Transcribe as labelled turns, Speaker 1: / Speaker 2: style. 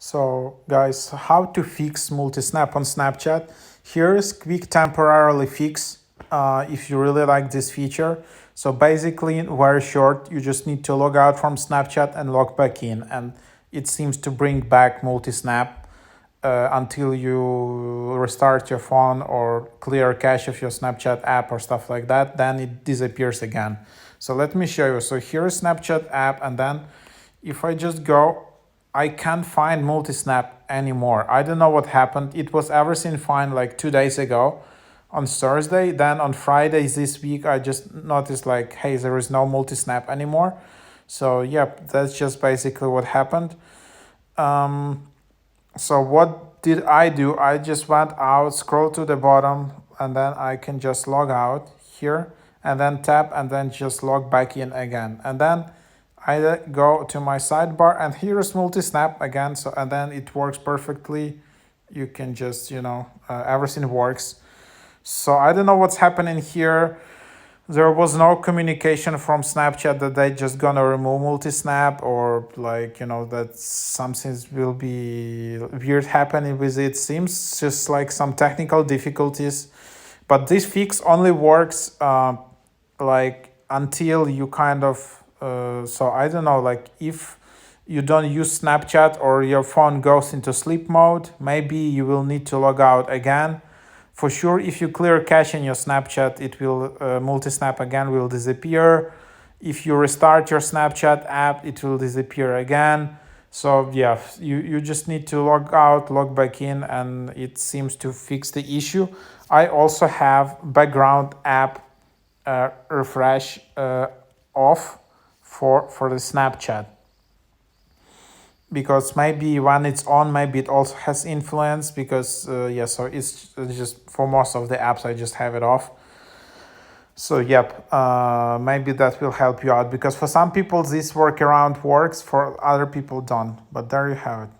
Speaker 1: So guys, how to fix multi-snap on Snapchat? Here is quick temporarily fix if you really like this feature. So basically, very short, you just need to log out from Snapchat and log back in, and it seems to bring back multi-snap until you restart your phone or clear cache of your Snapchat app or stuff like that. Then it disappears again. So let me show you. So here is Snapchat app, and then if I just go, I can't find multi-snap anymore. I don't know what happened. It was everything fine like 2 days ago on Thursday. Then on Friday this week, I just noticed like, hey, there is no multi-snap anymore. So yep, that's just basically what happened. So what did I do? I just went out, scroll to the bottom, and then I can just log out here and then tap and then just log back in again. And then I go to my sidebar and here is multi-snap again. So, and then it works perfectly. You can just, everything works. So I don't know what's happening here. There was no communication from Snapchat that they just gonna remove multi-snap or that something will be weird happening with it. Seems just like some technical difficulties, but this fix only works like until you kind of so I don't know, like if you don't use Snapchat or your phone goes into sleep mode, maybe you will need to log out again. For sure, if you clear cache in your Snapchat, it will multi-snap again will disappear. If you restart your Snapchat app, it will disappear again. So yeah, you just need to log out, log back in, and it seems to fix the issue. I also have background app refresh off for the Snapchat, because maybe when it's on, maybe it also has influence, because so it's just for most of the apps I just have it off. So yep, maybe that will help you out, because for some people this workaround works, for other people don't. But there you have it.